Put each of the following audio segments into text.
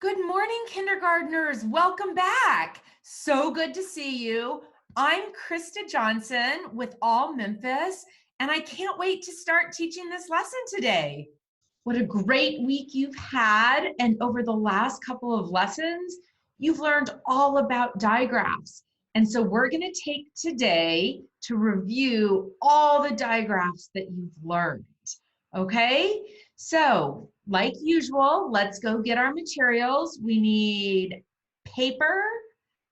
Good morning, kindergartners. Welcome back. So good to see you. I'm Krista Johnson with All Memphis, and I can't wait to start teaching this lesson today. What a great week you've had, and over the last couple of lessons, you've learned all about digraphs. And so we're going to take today to review all the digraphs that you've learned. Okay? So, like usual, let's go get our materials. We need paper,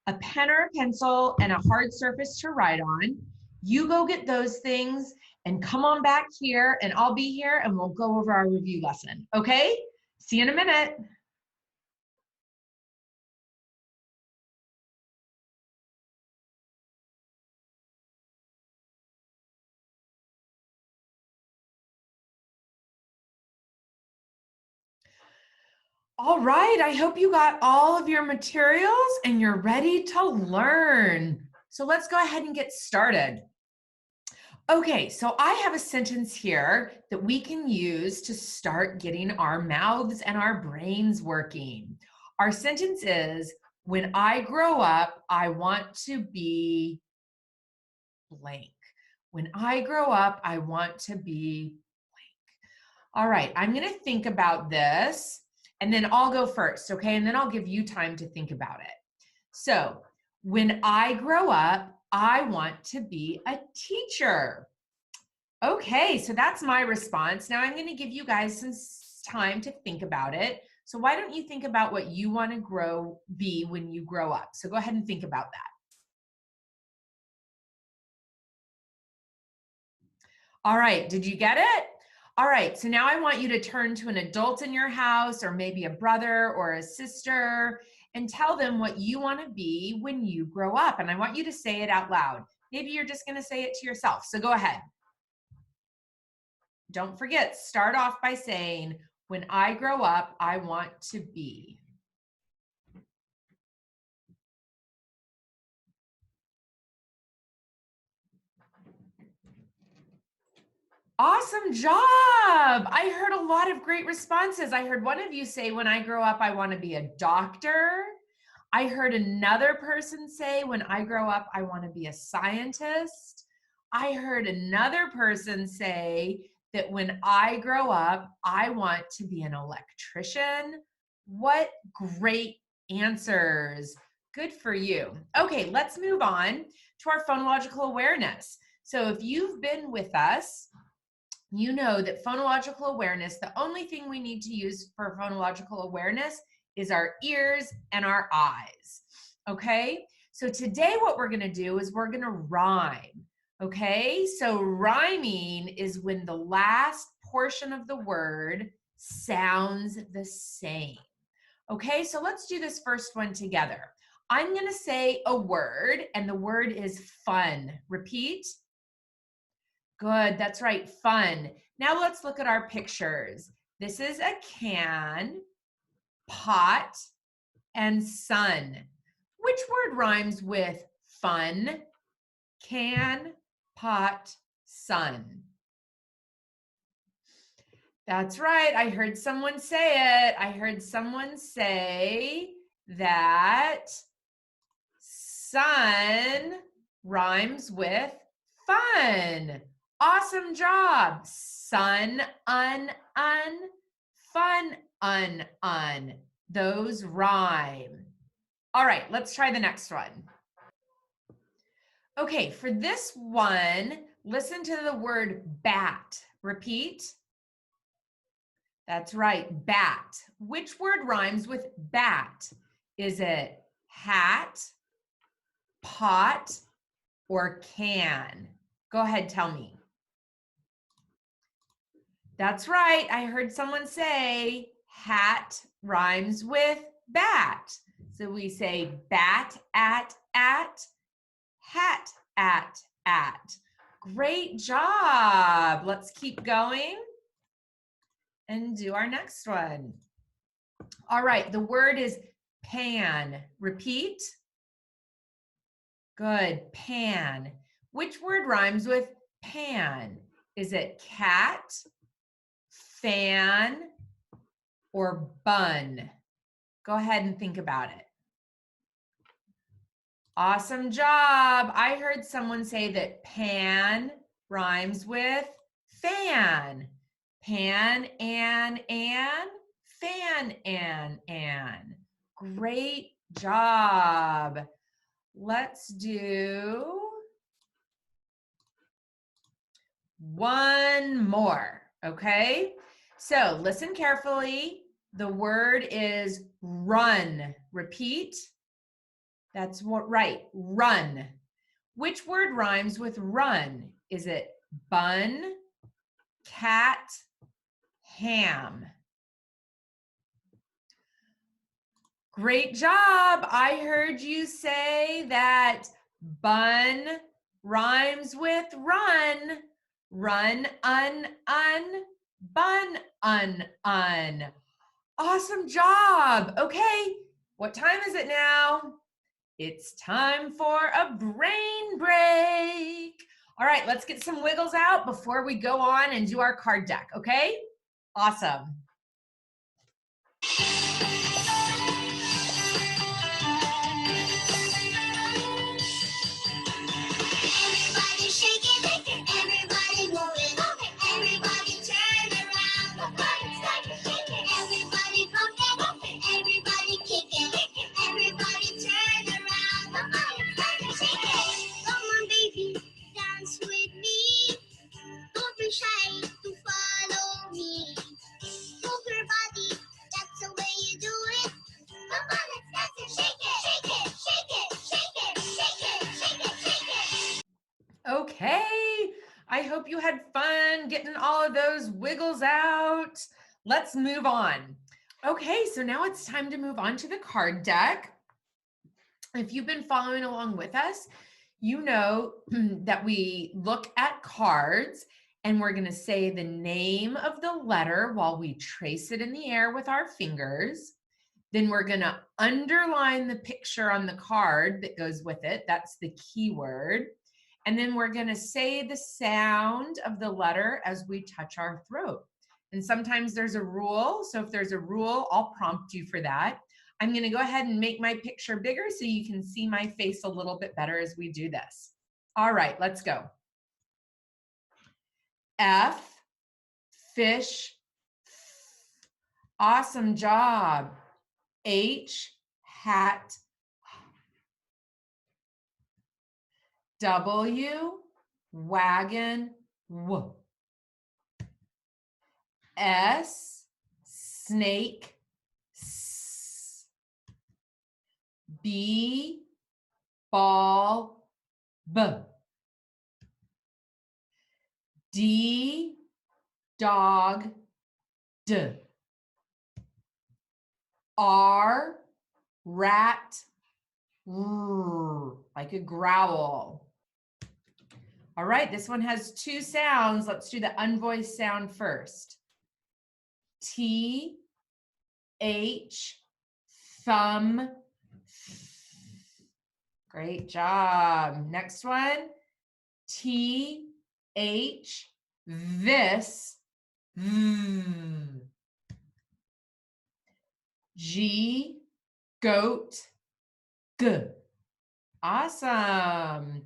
a pen or a pencil, and a hard surface to write on. You go get those things and come on back here, and I'll be here and we'll go over our review lesson. Okay? See you in a minute. All right, I hope you got all of your materials and you're ready to learn. So let's go ahead and get started. Okay, so I have a sentence here that we can use to start getting our mouths and our brains working. Our sentence is, when I grow up, I want to be blank. When I grow up, I want to be blank. All right, I'm going to think about this, and then I'll go first, okay? And then I'll give you time to think about it. So, when I grow up, I want to be a teacher. Okay, so that's my response. Now I'm going to give you guys some time to think about it. So why don't you think about what you want to be when you grow up? So go ahead and think about that. All right, did you get it? All right, so now I want you to turn to an adult in your house, or maybe a brother or a sister, and tell them what you want to be when you grow up. And I want you to say it out loud. Maybe you're just going to say it to yourself. So go ahead. Don't forget, start off by saying, when I grow up, I want to be. Awesome job. I heard a lot of great responses. I heard one of you say, when I grow up, I want to be a doctor. I heard another person say, when I grow up, I want to be a scientist. I heard another person say that when I grow up, I want to be an electrician. What great answers. Good for you. Okay, let's move on to our phonological awareness. So if you've been with us, you know that phonological awareness, the only thing we need to use for phonological awareness is our ears and our eyes, okay? So today what we're gonna do is we're gonna rhyme, okay? So rhyming is when the last portion of the word sounds the same, okay? So let's do this first one together. I'm gonna say a word, and the word is fun. Repeat. Good, that's right, fun. Now let's look at our pictures. This is a can, pot, and sun. Which word rhymes with fun, can, pot, sun? That's right, I heard someone say it. I heard someone say that sun rhymes with fun. Awesome job. Sun, fun, Those rhyme. All right, let's try the next one. Okay, for this one, listen to the word bat. Repeat. That's right, bat. Which word rhymes with bat? Is it hat, pot, or can? Go ahead, tell me. That's right. I heard someone say hat rhymes with bat. So we say bat at, hat at. Great job. Let's keep going and do our next one. All right, the word is pan. Repeat. Good, pan. Which word rhymes with pan? Is it cat, fan, or bun? Go ahead and think about it. Awesome job. I heard someone say that pan rhymes with fan. Pan, an, fan, an. Great job. Let's do one more, okay? So listen carefully. The word is run. Repeat. That's what, right, run. Which word rhymes with run? Is it bun, cat, ham? Great job. I heard you say that bun rhymes with run. Run, bun, un. Awesome job. Okay, what time is it now? It's time for a brain break. All right, let's get some wiggles out before we go on and do our card deck, okay? Awesome. Everybody shake it, everybody move it, everybody turn around, the party's time to shake it. Everybody pump it, everybody kick it, everybody turn around, the party's time to shake it. Come on, baby, dance with me. Don't be shy to follow me. Move your body, that's the way you do it. Come on, let's dance and shake it, shake it, shake it, shake it, shake it, shake it, shake it. Okay, I hope you had fun getting all of those wiggles out. Let's move on. Okay, so now it's time to move on to the card deck. If you've been following along with us, you know that we look at cards and we're going to say the name of the letter while we trace it in the air with our fingers. Then we're going to underline the picture on the card that goes with it. That's the keyword. And then we're going to say the sound of the letter as we touch our throat. And sometimes there's a rule. So if there's a rule, I'll prompt you for that. I'm going to go ahead and make my picture bigger so you can see my face a little bit better as we do this. All right, let's go. F, fish. Awesome job. H, hat. W, wagon. W. S, snake. S. B, ball. B. D, dog. D. R, rat. R, like a growl. All right, this one has two sounds. Let's do the unvoiced sound first. T, H, thumb. Great job. Next one. T, H, this. G, goat. G. Awesome.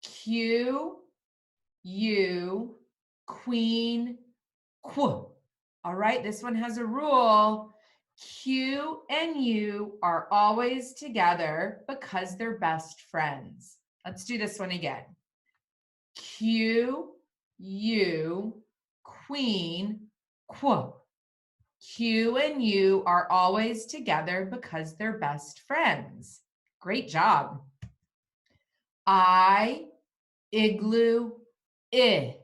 Q, U, queen, qu. All right, this one has a rule. Q and U are always together because they're best friends. Let's do this one again. Q, U, queen, qu. Q and U are always together because they're best friends. Great job. I, igloo, I.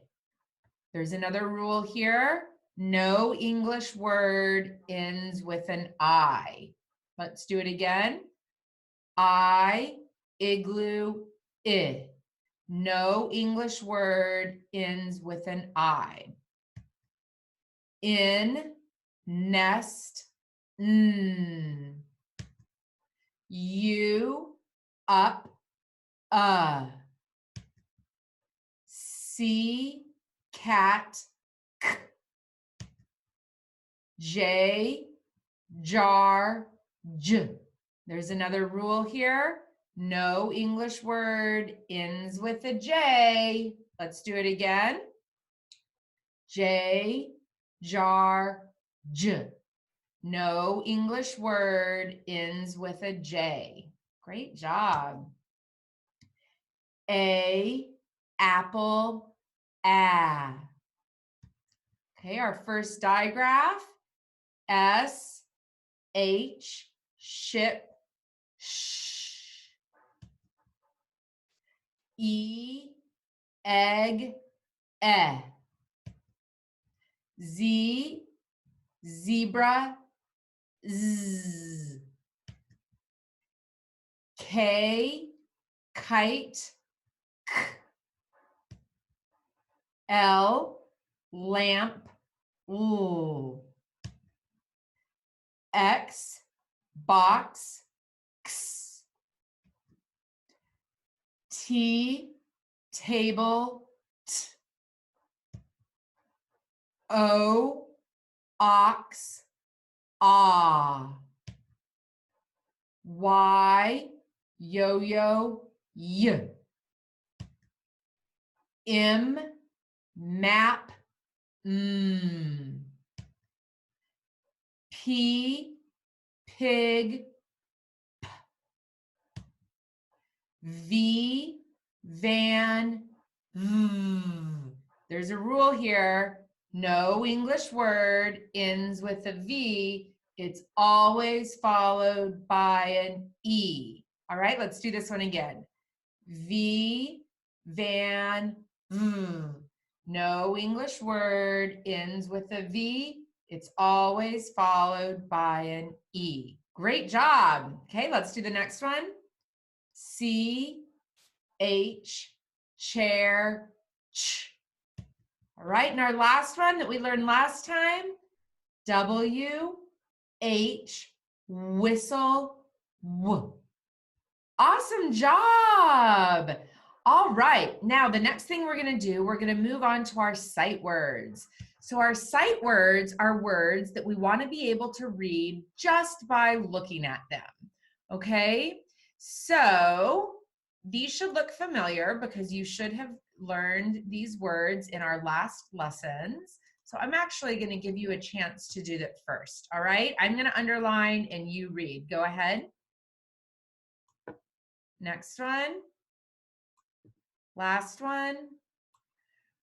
There's another rule here. No English word ends with an I. Let's do it again. I, igloo, I. No English word ends with an I. In, nest, n. U, up, C, cat, k. J, jar, J. There's another rule here. No English word ends with a J. Let's do it again. J, jar, J. No English word ends with a J. Great job. A, apple, A. Okay, our first digraph. S, H, ship, sh. E, egg, eh. Z, zebra, z. K, kite, k. L, lamp, ooh. X, box, x. T, table, t. O, ox, ah. Y, yo-yo, y. M, map, mm. P, pig, p. V, van, v. There's a rule here. No English word ends with a V. It's always followed by an E. All right, let's do this one again. V, van, v. No English word ends with a V. It's always followed by an E. Great job. Okay, let's do the next one. C, H, chair, ch. All right, and our last one that we learned last time, W, H, whistle, w. Awesome job. All right, now the next thing we're gonna do, we're gonna move on to our sight words. So our sight words are words that we wanna be able to read just by looking at them, okay? So these should look familiar because you should have learned these words in our last lessons. So I'm actually gonna give you a chance to do that first, all right? I'm gonna underline and you read, go ahead. Next one. Last one.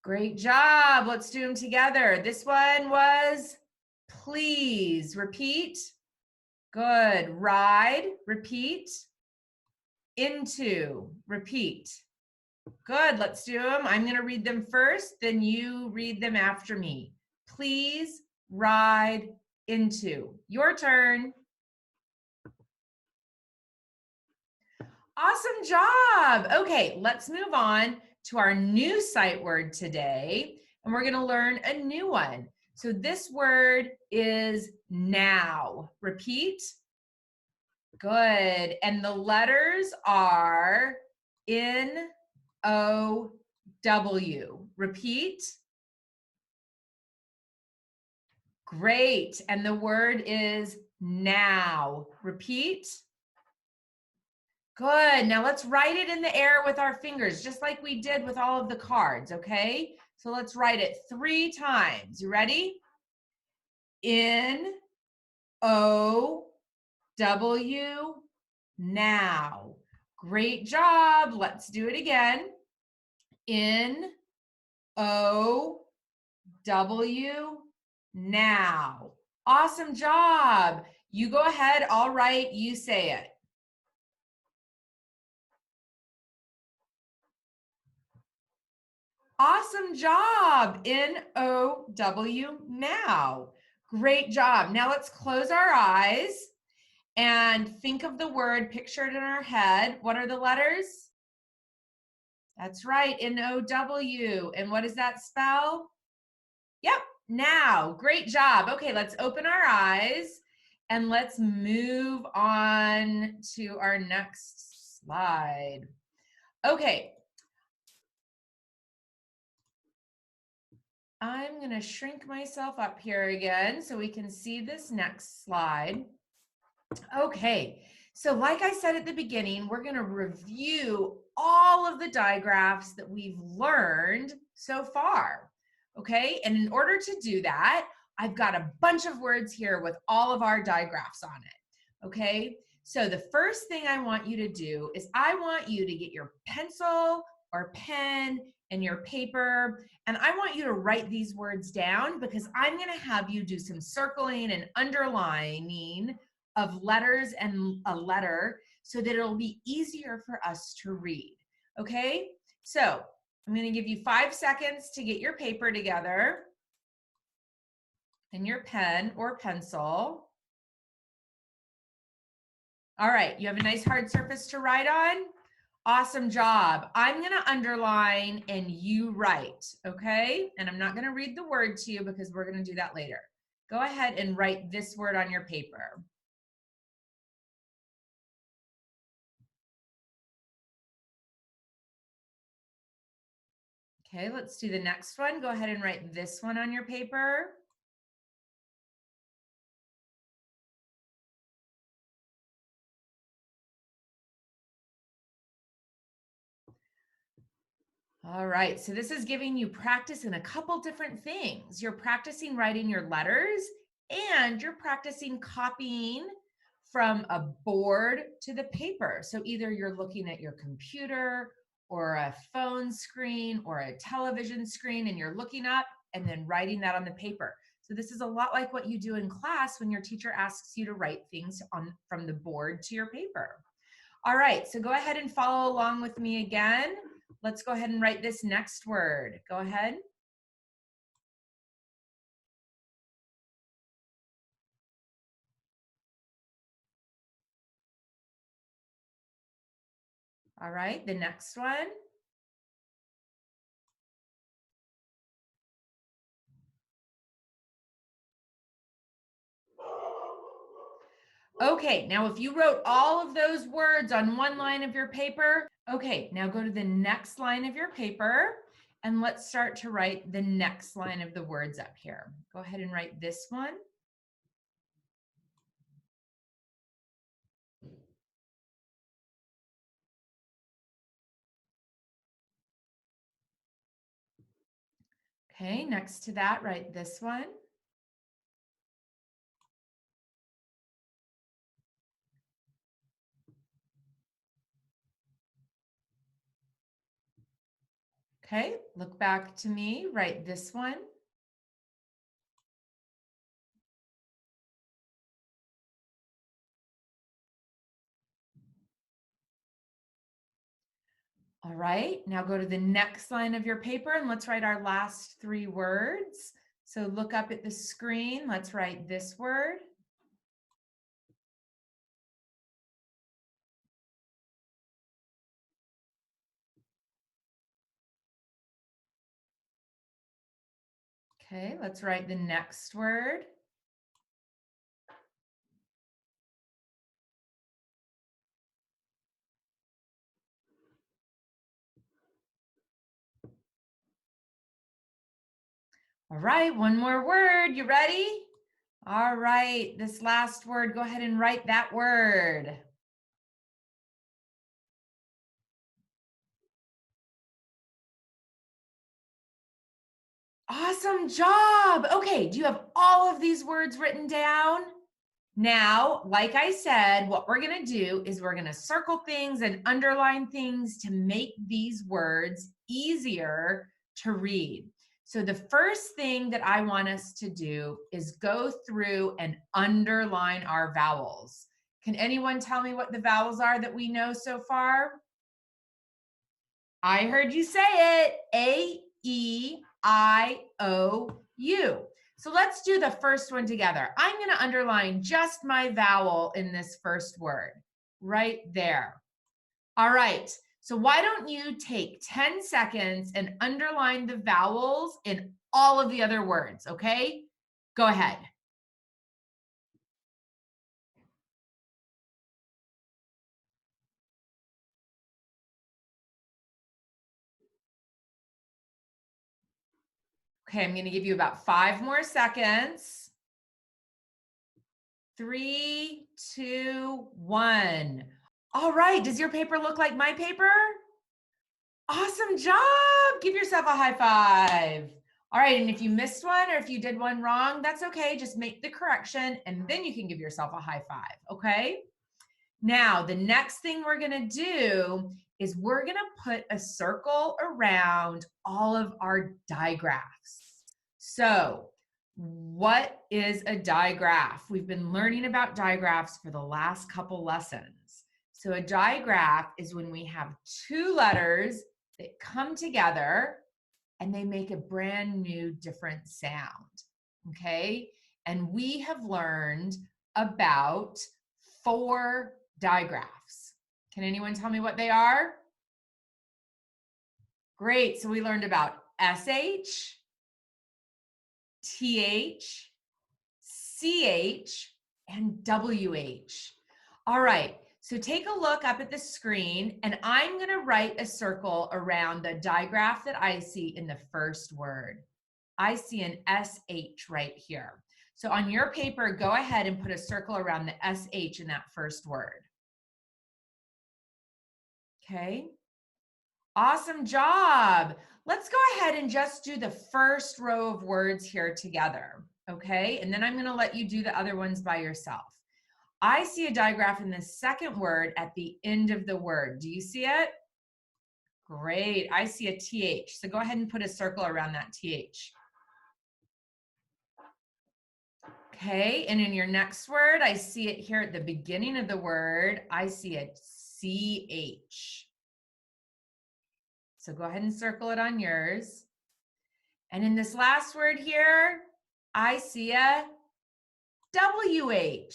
Great job. Let's do them together. This one was please. Repeat. Good. Ride. Repeat. Into. Repeat. Good. Let's do them. I'm going to read them first, then you read them after me. Please ride into. Your turn. Awesome job. Okay, let's move on to our new sight word today, and we're going to learn a new one. So this word is now. Repeat. Good. And the letters are N-O-W. Repeat. Great. And the word is now. Repeat. Good. Now let's write it in the air with our fingers, just like we did with all of the cards, okay? So let's write it 3 times. You ready? N-O-W, now. Great job. Let's do it again. N-O-W, now. Awesome job. You go ahead. I'll write, you say it. Awesome job. N-O-W, now. Great job. Now let's close our eyes and think of the word, picture it in our head. What are the letters? That's right, N-O-W. And what does that spell? Yep, now. Great job. Okay, let's open our eyes and let's move on to our next slide. Okay. I'm going to shrink myself up here again so we can see this next slide. Okay, so like I said at the beginning, we're going to review all of the digraphs that we've learned so far. Okay, and in order to do that, I've got a bunch of words here with all of our digraphs on it. Okay, so the first thing I want you to do is I want you to get your pencil or pen and your paper, and I want you to write these words down because I'm going to have you do some circling and underlining of letters and a letter so that it'll be easier for us to read. Okay, so I'm going to give you 5 seconds to get your paper together and your pen or pencil. All right, you have a nice hard surface to write on. Awesome job. I'm going to underline and you write, okay? And I'm not going to read the word to you because we're going to do that later. Go ahead and write this word on your paper. Okay, let's do the next one. Go ahead and write this one on your paper. All right, so this is giving you practice in a couple different things. You're practicing writing your letters and you're practicing copying from a board to the paper. So either you're looking at your computer or a phone screen or a television screen and you're looking up and then writing that on the paper. So this is a lot like what you do in class when your teacher asks you to write things on from the board to your paper. All right, so go ahead and follow along with me again. Let's go ahead and write this next word. Go ahead. All right, the next one. Okay, now if you wrote all of those words on one line of your paper, okay, now go to the next line of your paper and let's start to write the next line of the words up here. Go ahead and write this one. Okay, next to that, write this one. Okay, look back to me, write this one. All right, now go to the next line of your paper and let's write our last 3 words. So look up at the screen, let's write this word. Okay, let's write the next word. All right, one more word, you ready? All right, this last word, go ahead and write that word. Awesome job. Okay, do you have all of these words written down? Now, like I said, what we're going to do is we're going to circle things and underline things to make these words easier to read. So the first thing that I want us to do is go through and underline our vowels. Can anyone tell me what the vowels are that we know so far? I heard you say it. A, E, I, O, U. So let's do the first one together. I'm going to underline just my vowel in this first word right there. All right. So why don't you take 10 seconds and underline the vowels in all of the other words, okay? Go ahead. Okay, I'm going to give you about 5 more seconds. 3, 2, 1. All right, does your paper look like my paper? Awesome job. Give yourself a high five. All right, and if you missed one or if you did one wrong, that's okay. Just make the correction and then you can give yourself a high five, okay? Now, the next thing we're gonna do is we're gonna put a circle around all of our digraphs. So, what is a digraph? We've been learning about digraphs for the last couple lessons. So a digraph is when we have two letters that come together and they make a brand new different sound, okay? And we have learned about 4 digraphs. Can anyone tell me what they are? Great, so we learned about SH, TH, CH, and WH. All right, so take a look up at the screen and I'm gonna write a circle around the digraph that I see in the first word. I see an SH right here. So on your paper, go ahead and put a circle around the SH in that first word. Okay, awesome job. Let's go ahead and just do the first row of words here together, okay? And then I'm gonna let you do the other ones by yourself. I see a digraph in the second word at the end of the word. Do you see it? Great, I see a TH. So go ahead and put a circle around that TH. Okay, and in your next word, I see it here at the beginning of the word. I see a CH. So go ahead and circle it on yours. And in this last word here, I see a WH.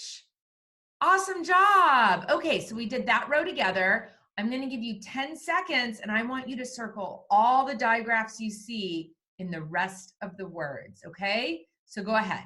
Awesome job. Okay, so we did that row together. I'm going to give you 10 seconds and I want you to circle all the digraphs you see in the rest of the words, okay? So go ahead.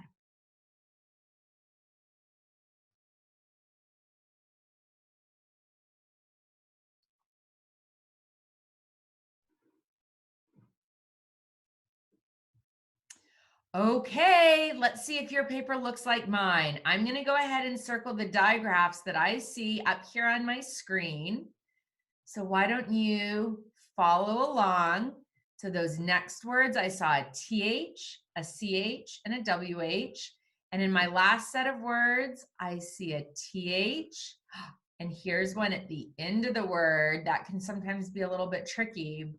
Okay, let's see if your paper looks like mine. I'm going to go ahead and circle the digraphs that I see up here on my screen. So why don't you follow along? So those next words, I saw a TH, a CH, and a WH. And in my last set of words, I see a TH. And here's one at the end of the word that can sometimes be a little bit tricky.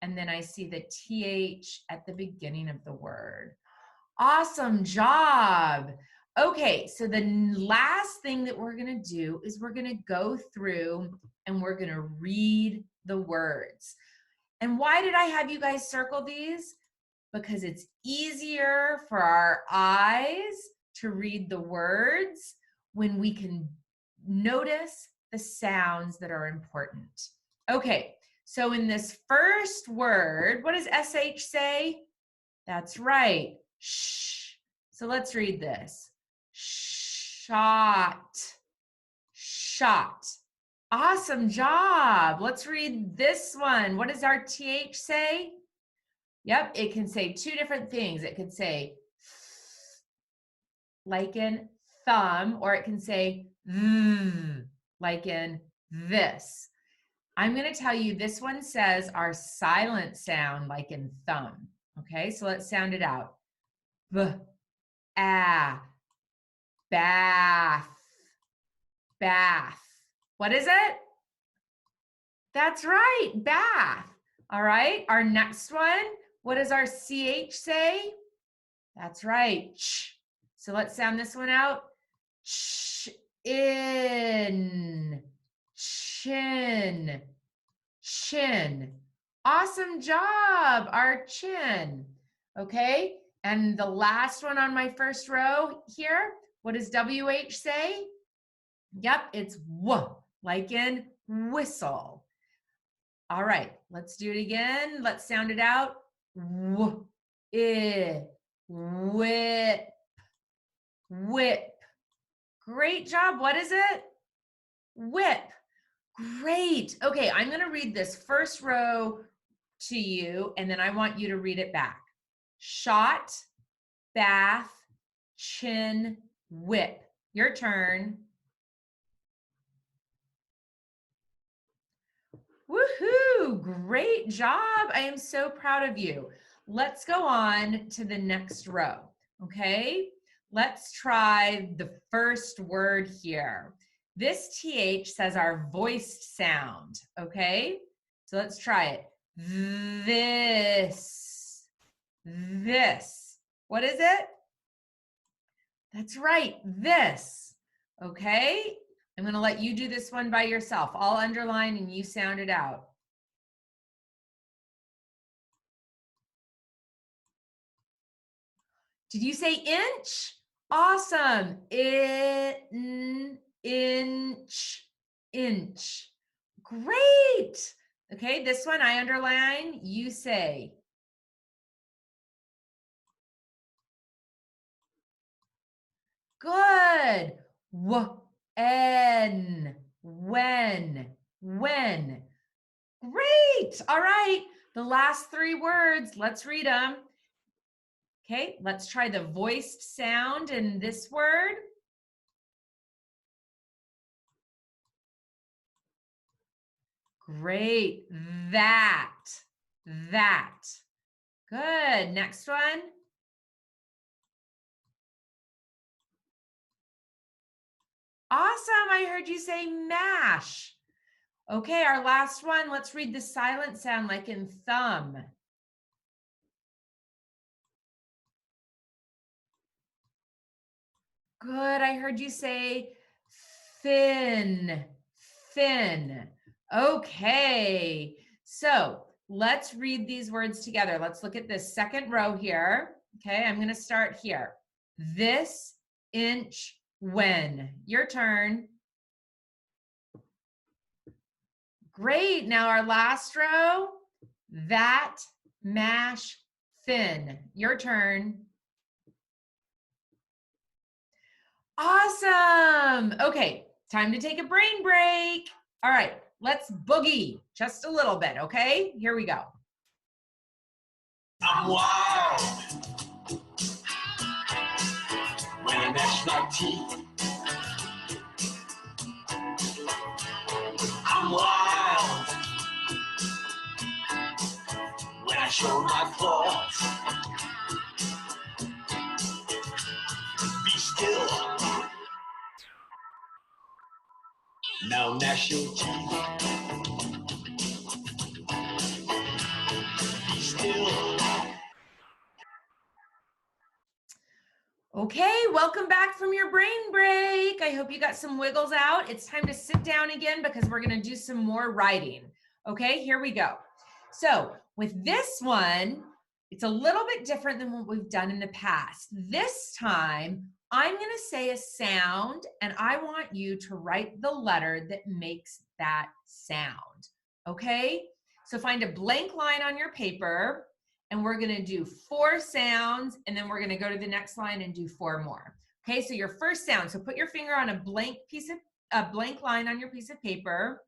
And then I see the TH at the beginning of the word. Awesome job. Okay, so the last thing that we're gonna do is we're gonna go through and we're gonna read the words. And why did I have you guys circle these? Because it's easier for our eyes to read the words when we can notice the sounds that are important. Okay, so in this first word, what does SH say? That's right, shh. So let's read this. Shot, shot. Awesome job. Let's read this one. What does our TH say? Yep, it can say 2 different things. It could say like in thumb, or it can say like in this. I'm going to tell you this one says our silent sound like in thumb. Okay, so let's sound it out. B, ah, bath, bath. What is it? That's right, bath. All right, our next one, what does our CH say? That's right, ch. So let's sound this one out. Ch, in, chin, chin. Awesome job, our chin. Okay, and the last one on my first row here, what does WH say? Yep, it's w, like in whistle. All right, let's do it again. Let's sound it out. W, I, whip, whip. Great job. What is it? Whip. Great. Okay, I'm going to read this first row to you, and then I want you to read it back. Shot, bath, chin, whip. Your turn. Woohoo! Great job. I am so proud of you. Let's go on to the next row, okay? Let's try the first word here. This TH says our voiced sound, okay? So let's try it. This. What is it? That's right, this, okay? I'm gonna let you do this one by yourself. I'll underline and you sound it out. Did you say inch? Awesome. Inch, inch. Great. Okay, this one I underline, you say. Good. When. Great. All right. The last three words, let's read them. Okay, let's try the voiced sound in this word. Great. That. Good. Next one. Awesome. I heard you say mash. Okay, our last one. Let's read the silent sound like in thumb. Good. I heard you say thin. Okay. So let's read these words together. Let's look at this second row here. Okay, I'm going to start here. This, inch, when. Your turn. Great. Now our last row. That, mash, thin. Your turn. Awesome. Okay, time to take a brain break. All right, let's boogie just a little bit, okay? Here we go. I'm wild when I gnash my teeth. I'm wild when I show my claws. Be still. Now gnash your teeth. Be still. Okay, welcome back from your brain break. I hope you got some wiggles out. It's time to sit down again because we're going to do some more writing. Okay, here we go. So with this one, it's a little bit different than what we've done in the past. This time, I'm going to say a sound and I want you to write the letter that makes that sound. Okay, so find a blank line on your paper. And we're going to do 4 sounds, and then we're going to go to the next line and do 4 more. Okay, so your first sound. So put your finger on a blank line on your piece of paper.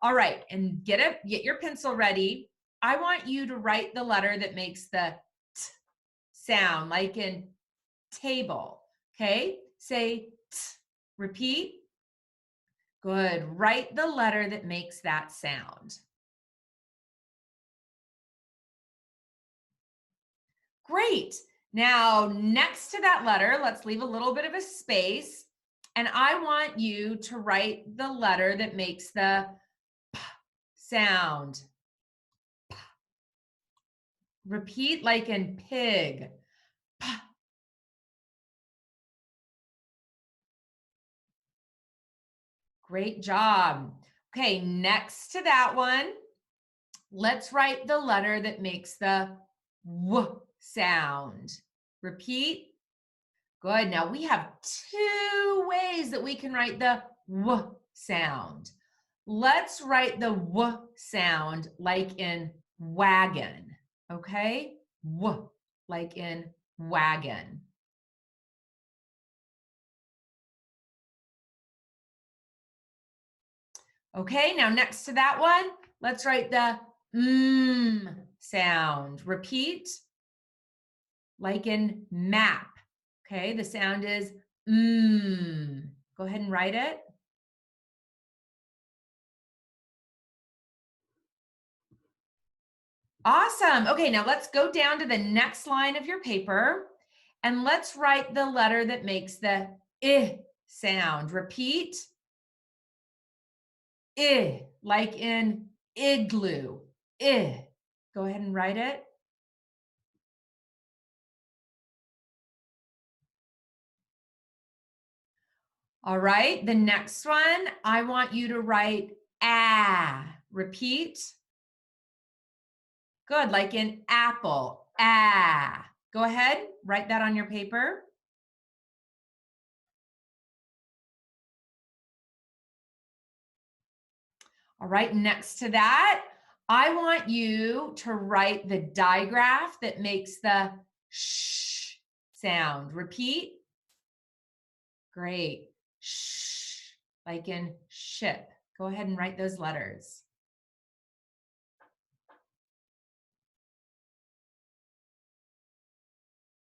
All right, and get your pencil ready. I want you to write the letter that makes the t sound, like in table. Okay, say t. Repeat. Good. Write the letter that makes that sound. Great. Now, next to that letter, let's leave a little bit of a space. And I want you to write the letter that makes the p sound. P. Repeat like in pig. P. Great job. Okay, next to that one, let's write the letter that makes the w sound. Repeat. Good. Now we have 2 ways that we can write the w sound. Let's write the w sound like in wagon. Okay? W, like in wagon. Okay, now next to that one, let's write the sound. Repeat, like in map. Okay, the sound is Go ahead and write it. Awesome. Okay, now let's go down to the next line of your paper and let's write the letter that makes the I sound. Repeat. I, like in igloo. I. Go ahead and write it. All right, the next one, I want you to write ah. Repeat. Good, like in apple, ah. Go ahead, write that on your paper. All right, next to that, I want you to write the digraph that makes the sh sound. Repeat. Great. Sh, like in ship. Go ahead and write those letters.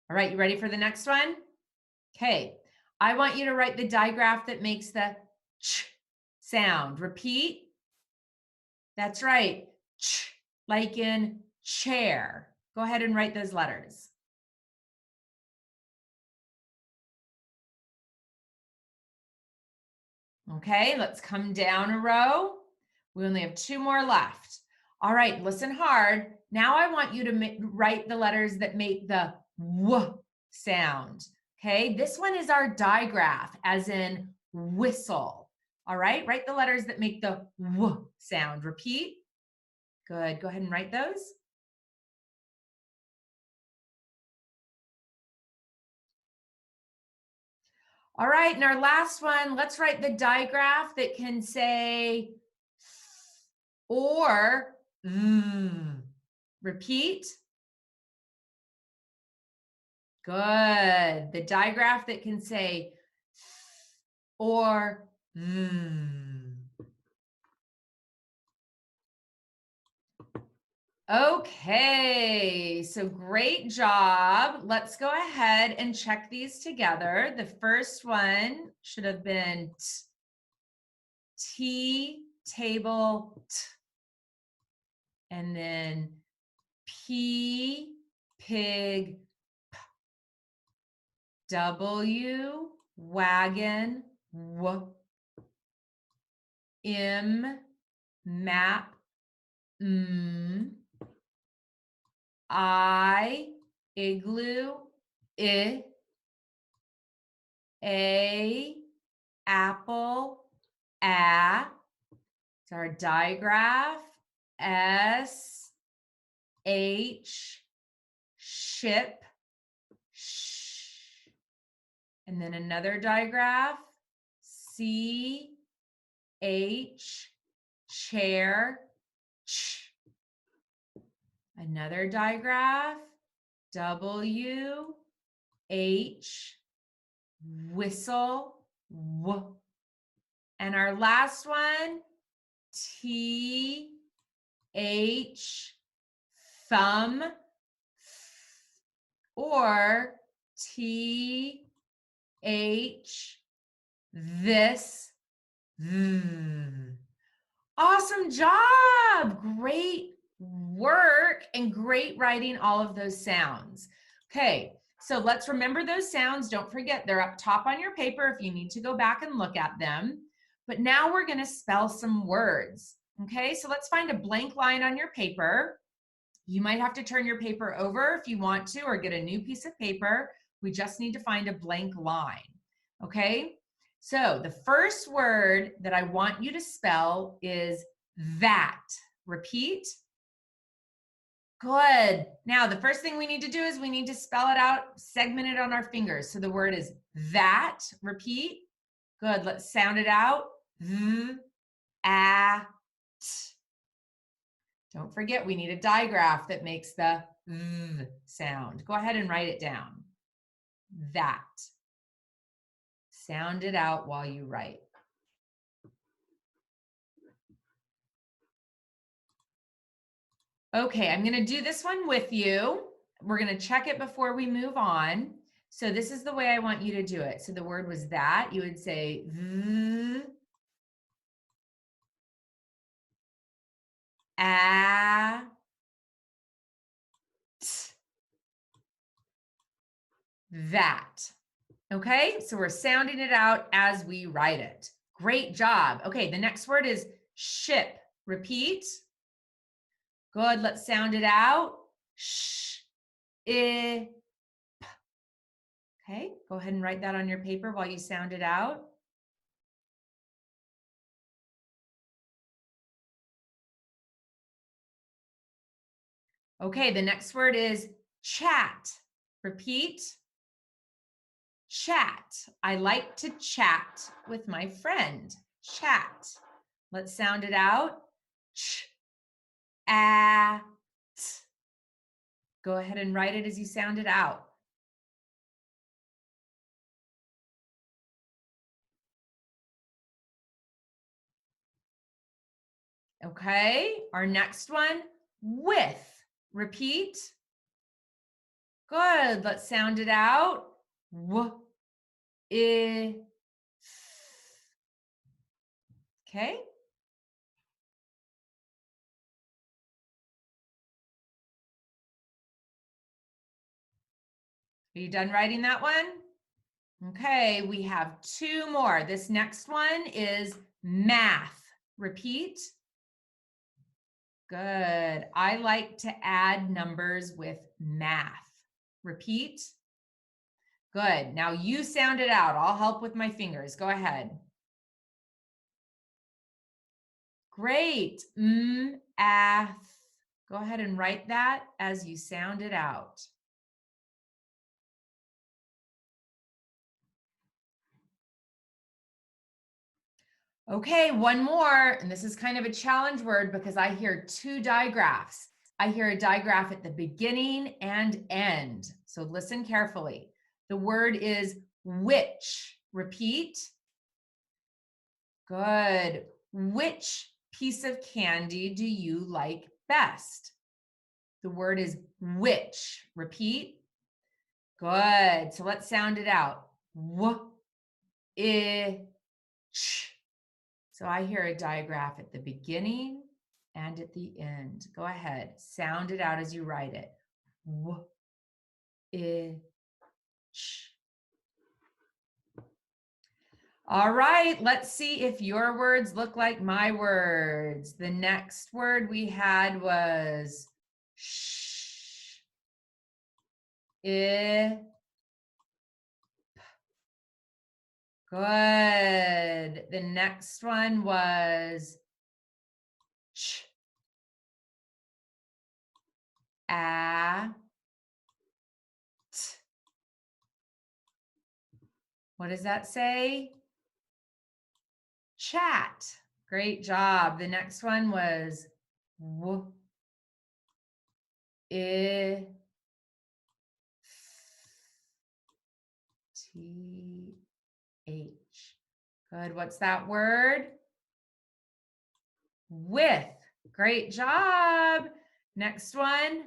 All right, you ready for the next one? Okay, I want you to write the digraph that makes the ch sound. Repeat. That's right. Ch, like in chair. Go ahead and write those letters. Okay, let's come down a row. We only have 2 more left. All right, listen hard. Now I want you to write the letters that make the w sound. Okay, this one is our digraph, as in whistle. All right, write the letters that make the w sound. Repeat. Good, go ahead and write those. All right, and our last one, let's write the digraph that can say or repeat. Good. The digraph that can say or Okay, so great job. Let's go ahead and check these together. The first one should have been tea, table, and then P, pig, W, wagon, W, M, map, I, igloo, I, A, apple, A. It's our digraph. S, H, ship, sh. And then another digraph. C, H, chair, ch. Another digraph. W, H, whistle, w. And our last one, T, H, thumb, or T, H, this, Awesome job. Great work and great writing all of those sounds. Okay, so let's remember those sounds. Don't forget, they're up top on your paper if you need to go back and look at them. But now we're going to spell some words. Okay, so let's find a blank line on your paper. You might have to turn your paper over if you want to, or get a new piece of paper. We just need to find a blank line. Okay, so the first word that I want you to spell is that. Repeat. Good. Now, the first thing we need to do is we need to spell it out, segment it on our fingers. So the word is that. Repeat. Good. Let's sound it out. That. Don't forget, we need a digraph that makes the sound. Go ahead and write it down. That. Sound it out while you write. Okay, I'm going to do this one with you. We're going to check it before we move on. So this is the way I want you to do it. So the word was that. You would say v, a, t, that. Okay, so we're sounding it out as we write it. Great job. Okay, the next word is ship. Repeat. Good, let's sound it out. Sh, I, p. Okay, go ahead and write that on your paper while you sound it out. Okay, the next word is chat. Repeat. Chat. I like to chat with my friend. Chat. Let's sound it out. Ch, a, t. Go ahead and write it as you sound it out. Okay, our next one, with. Repeat. Good, let's sound it out. W, I, f. Okay. Are you done writing that one? Okay, we have two more. This next one is math. Repeat. Good. I like to add numbers with math. Repeat. Good. Now you sound it out. I'll help with my fingers. Go ahead. Great. Math. Go ahead and write that as you sound it out. Okay, one more, and this is kind of a challenge word because I hear two digraphs. I hear a digraph at the beginning and end. So listen carefully. The word is which. Repeat. Good. Which piece of candy do you like best? The word is which. Repeat. Good. So let's sound it out. W, I, ch. So I hear a digraph at the beginning and at the end. Go ahead, sound it out as you write it. W, I, ch. All right, let's see if your words look like my words. The next word we had was sh, I, p. Good. The next one was ch, a, t. What does that say? Chat. Great job. The next one was w, I, t, h. Good. What's that word? With. Great job. Next one.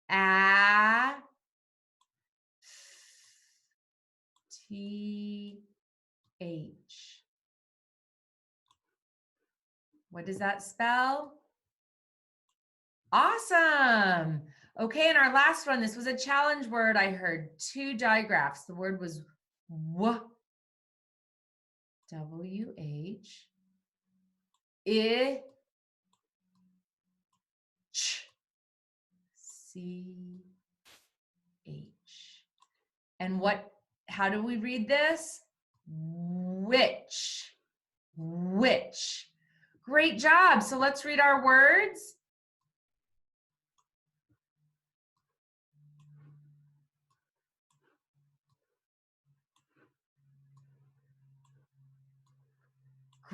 A, t, h. What does that spell? Awesome. Okay, and our last one, this was a challenge word. I heard two digraphs. The word was w, W-H, I, ch, C-H. And how do we read this? Which, which. Great job. So let's read our words.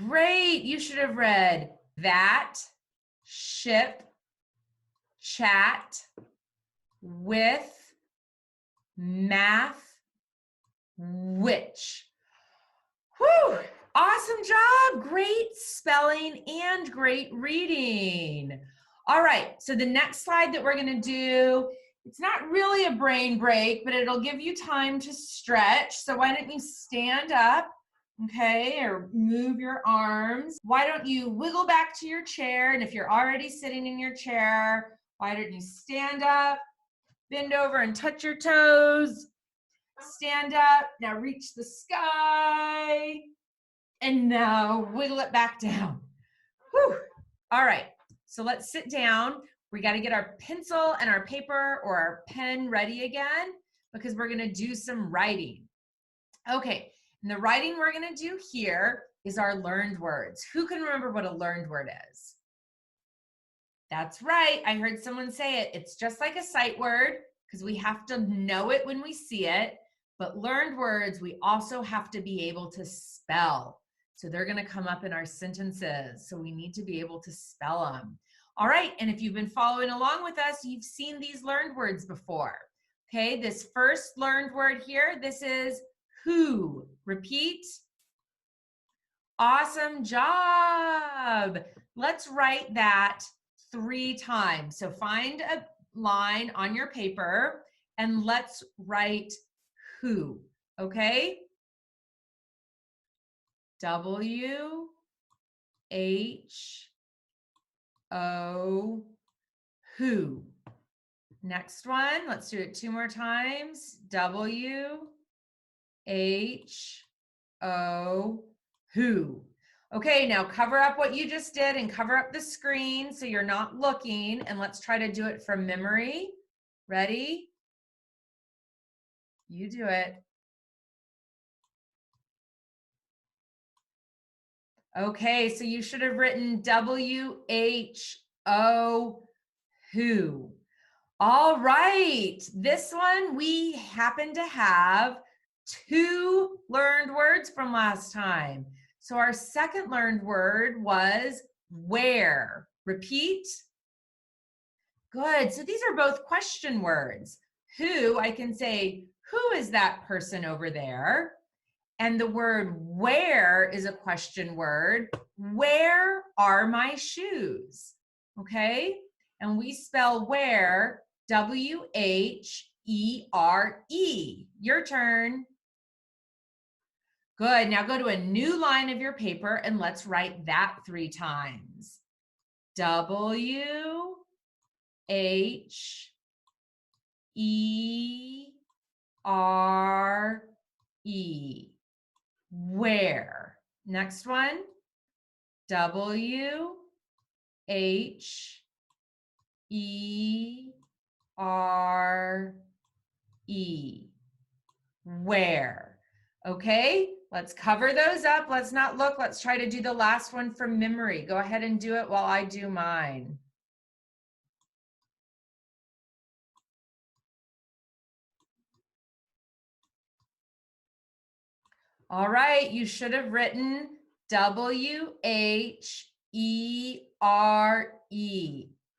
Great. You should have read that, ship, chat, with, math, which. Whew. Awesome job. Great spelling and great reading. All right. So the next slide that we're going to do It's not really a brain break, but it'll give you time to stretch. So why don't you stand up, okay, or move your arms. Why don't you wiggle back to your chair? And if you're already sitting in your chair, why don't you stand up, bend over and touch your toes, stand up, now reach the sky, and now wiggle it back down. Whew. All right, so let's sit down. We got to get our pencil and our paper or our pen ready again because we're going to do some writing. Okay, and the writing we're going to do here is our learned words. Who can remember what a learned word is? That's right. I heard someone say it. It's just like a sight word because we have to know it when we see it. But learned words, we also have to be able to spell. So they're going to come up in our sentences. So we need to be able to spell them. All right. And if you've been following along with us, you've seen these learned words before. Okay. This first learned word here, this is who. Repeat. Awesome job. Let's write that 3 times. So find a line on your paper and let's write who, okay? W-H-O, who. Next one, let's do it 2 more times. W-H-O, who. Okay, now cover up what you just did and cover up the screen so you're not looking, and let's try to do it from memory. Ready? You do it. Okay, so you should have written W-H-O, who. All right, this one we happen to have 2 learned words from last time. So our second learned word was where. Repeat. Good, so these are both question words. Who, I can say, who is that person over there? And the word where is a question word. Where are my shoes? Okay, and we spell where W-H-E-R-E. Your turn. Good, now go to a new line of your paper and let's write that 3 times. W-H-E-R-E. Where. Next one. W-H-E-R-E. Where. Okay, let's cover those up. Let's not look. Let's try to do the last one from memory. Go ahead and do it while I do mine. All right, you should have written W-H-E-R-E,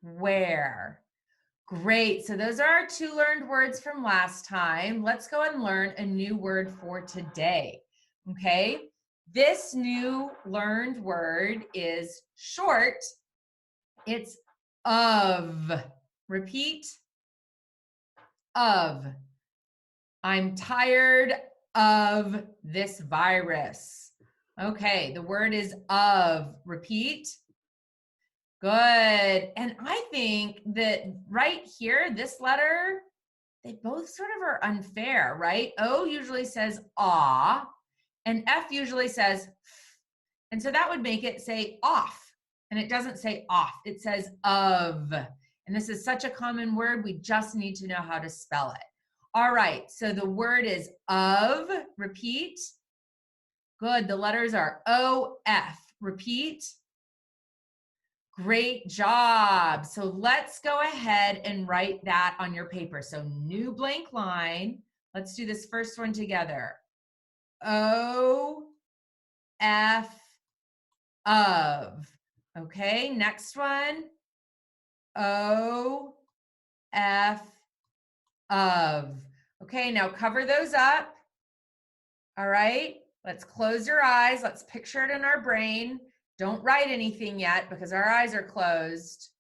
where. Great, so those are our 2 learned words from last time. Let's go and learn a new word for today, okay? This new learned word is short. It's of. Repeat, of. I'm tired of this virus. Okay, the word is of. Repeat. Good. And I think that right here, this letter, they both sort of are unfair, right? O usually says ah, and F usually says f. And so that would make it say off. And it doesn't say off, it says of. And this is such a common word, we just need to know how to spell it. All right, so the word is of. Repeat. Good, the letters are O-F. Repeat. Great job. So let's go ahead and write that on your paper. So new blank line. Let's do this first one together. O-F, of. Okay, next one. O-F, of. Okay, now cover those up. All right, let's close your eyes. Let's picture it in our brain. Don't write anything yet because our eyes are closed.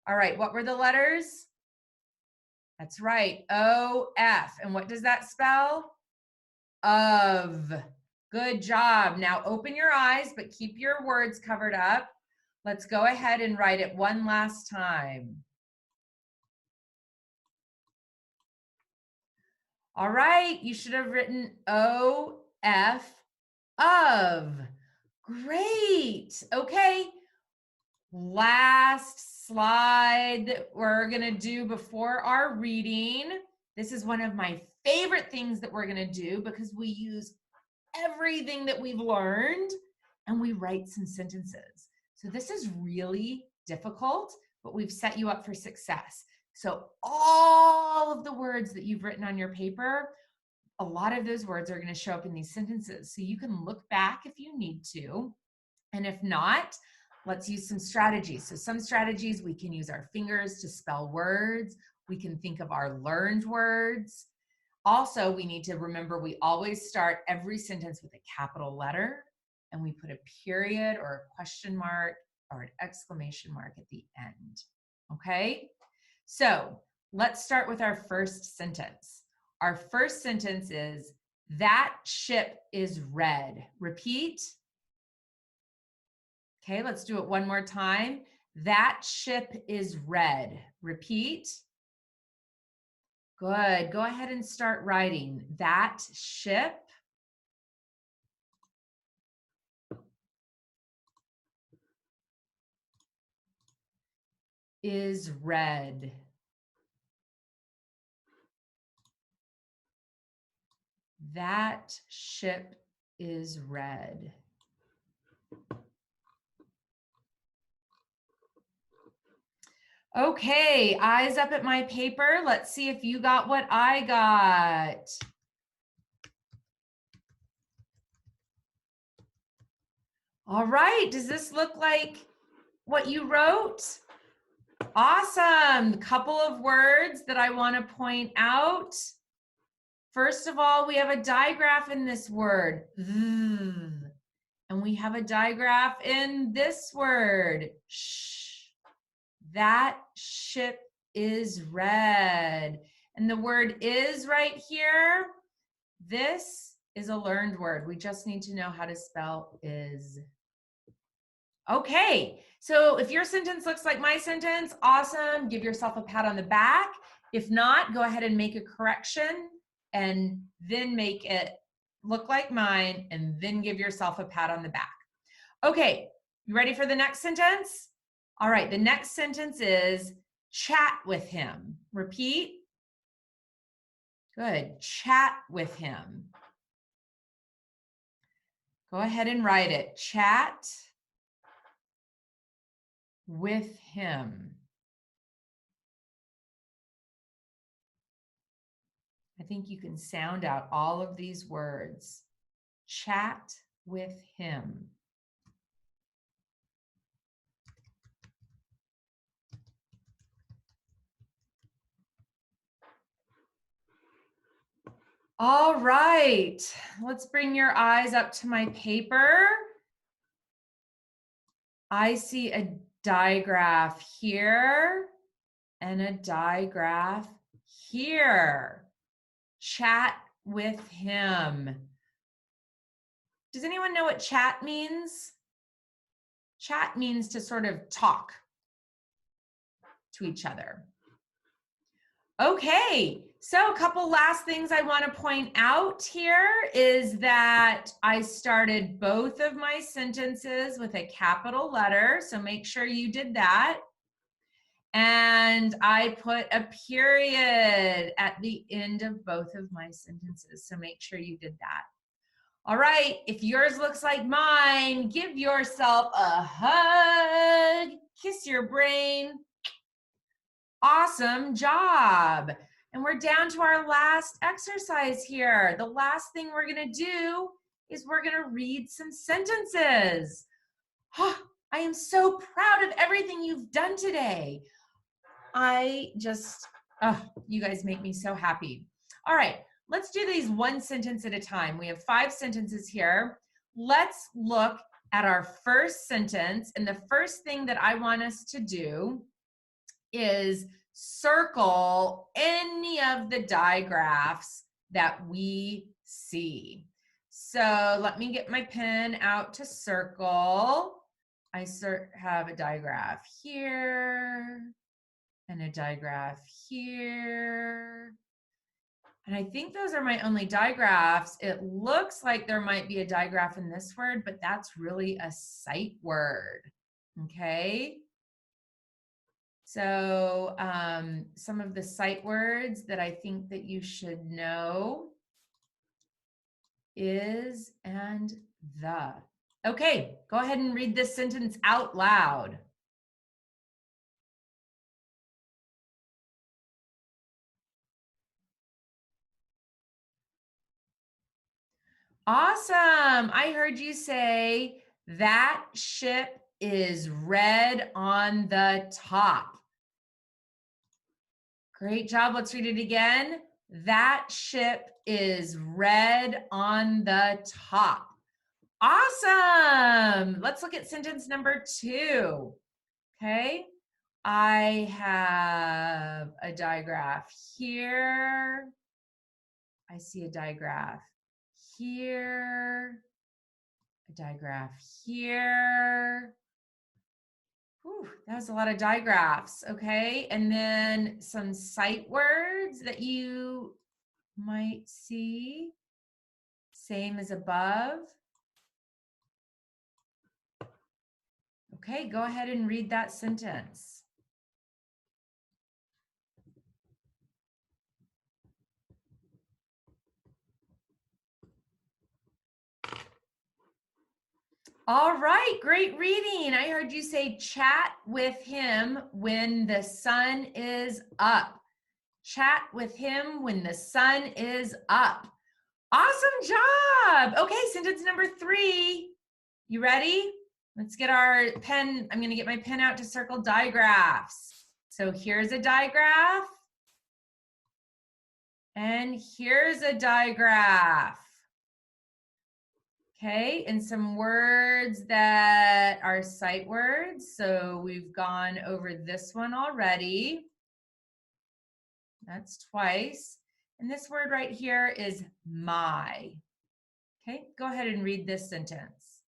All right, what were the letters? That's right, O-F. And what does that spell? Of. Good job. Now open your eyes, but keep your words covered up. Let's go ahead and write it one last time. All right, you should have written O-F, of. Great. Okay. Last slide that we're going to do before our reading. This is one of my favorite things that we're going to do because we use everything that we've learned and we write some sentences. So this is really difficult, but we've set you up for success. So all of the words that you've written on your paper, a lot of those words are going to show up in these sentences. So you can look back if you need to. And if not, let's use some strategies. So some strategies, we can use our fingers to spell words. We can think of our learned words. Also, we need to remember we always start every sentence with a capital letter, and we put a period or a question mark or an exclamation mark at the end. Okay? So let's start with our first sentence. Our first sentence is, that ship is red. Repeat. Okay, let's do it one more time. That ship is red. Repeat. Good. Go ahead and start writing. That ship is red. That ship is red. Okay, eyes up at my paper. Let's see if you got what I got. All right, does this look like what you wrote? Awesome. A couple of words that I want to point out. First of all, we have a digraph in this word. And we have a digraph in this word. Shh. That ship is red. And the word is right here. This is a learned word. We just need to know how to spell is. Okay, so if your sentence looks like my sentence, awesome. Give yourself a pat on the back. If not, go ahead and make a correction and then make it look like mine and then give yourself a pat on the back. Okay, you ready for the next sentence? All right, the next sentence is chat with him. Repeat. Good, chat with him. Go ahead and write it. Chat with him. I think you can sound out all of these words. Chat with him. All right, let's bring your eyes up to my paper. I see a digraph here and a digraph here. Chat with him. Does anyone know what chat means? Chat means to sort of talk to each other. Okay, so a couple last things I want to point out here is that I started both of my sentences with a capital letter, so make sure you did that. And I put a period at the end of both of my sentences, so make sure you did that. All right, if yours looks like mine, give yourself a hug, kiss your brain. Awesome job. And we're down to our last exercise here. The last thing we're going to do is we're going to read some sentences. Oh, I am so proud of everything you've done today. You guys make me so happy. All right, let's do these one sentence at a time. We have 5 sentences here. Let's look at our first sentence. And the first thing that I want us to do is circle any of the digraphs that we see. So let me get my pen out to circle. I have a digraph here and a digraph here. And I think those are my only digraphs. It looks like there might be a digraph in this word, but that's really a sight word. Okay. So some of the sight words that I think that you should know is and the. Okay, go ahead and read this sentence out loud. Awesome. I heard you say that ship is red on the top. Great job. Let's read it again. That ship is red on the top. Awesome. Let's look at sentence number 2. Okay. I have a digraph here. I see a digraph here. A digraph here. Whew, that was a lot of digraphs, okay? And then some sight words that you might see, same as above. Okay, go ahead and read that sentence. All right, great reading. I heard you say chat with him when the sun is up. Chat with him when the sun is up. Awesome job. Okay, sentence number 3. You ready? Let's get our pen. I'm going to get my pen out to circle digraphs. So here's a digraph. And here's a digraph. Okay, and some words that are sight words. So we've gone over this one already. That's twice. And this word right here is my. Okay, go ahead and read this sentence.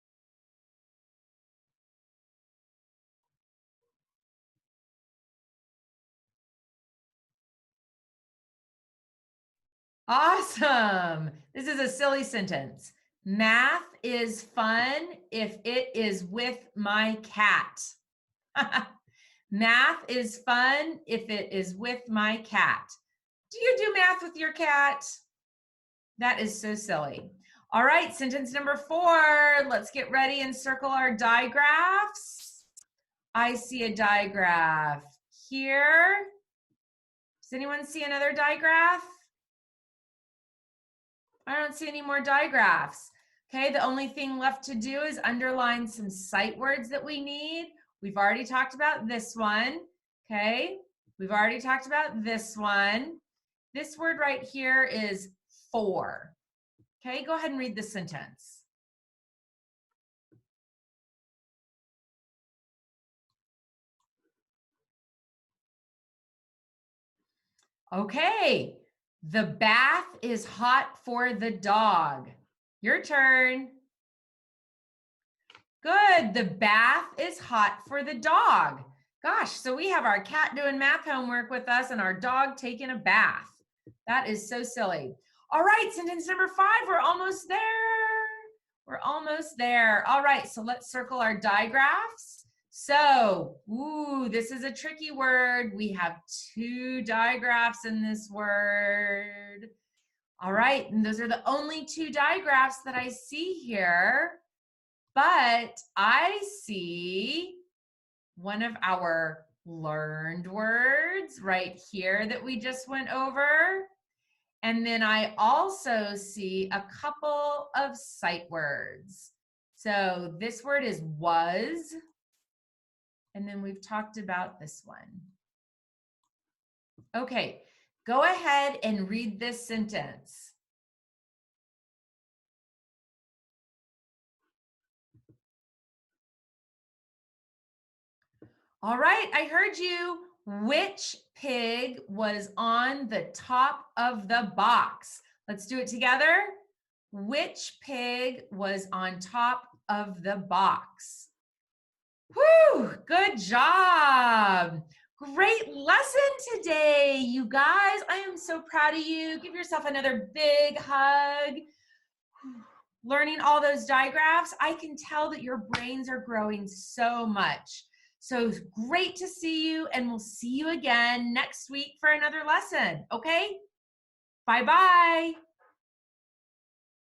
Awesome. This is a silly sentence. Math is fun if it is with my cat. Math is fun if it is with my cat. Do you do math with your cat? That is so silly. All right, sentence number 4. Let's get ready and circle our digraphs. I see a digraph here. Does anyone see another digraph? I don't see any more digraphs. Okay, the only thing left to do is underline some sight words that we need. We've already talked about this one. Okay, we've already talked about this one. This word right here is for. Okay, go ahead and read the sentence. Okay, the bath is hot for the dog. Your turn. Good, the bath is hot for the dog. Gosh, so we have our cat doing math homework with us and our dog taking a bath. That is so silly. All right, sentence number 5, we're almost there. We're almost there. All right, so let's circle our digraphs. So, this is a tricky word. We have 2 digraphs in this word. All right, and those are the only 2 digraphs that I see here. But I see one of our learned words right here that we just went over. And then I also see a couple of sight words. So this word is was. And then we've talked about this one. Okay, go ahead and read this sentence. All right, I heard you. Which pig was on the top of the box? Let's do it together. Which pig was on top of the box? Whew, good job. Great lesson today, you guys. I am so proud of you. Give yourself another big hug. Learning all those digraphs, I can tell that your brains are growing so much. So great to see you, and we'll see you again next week for another lesson, okay? Bye-bye.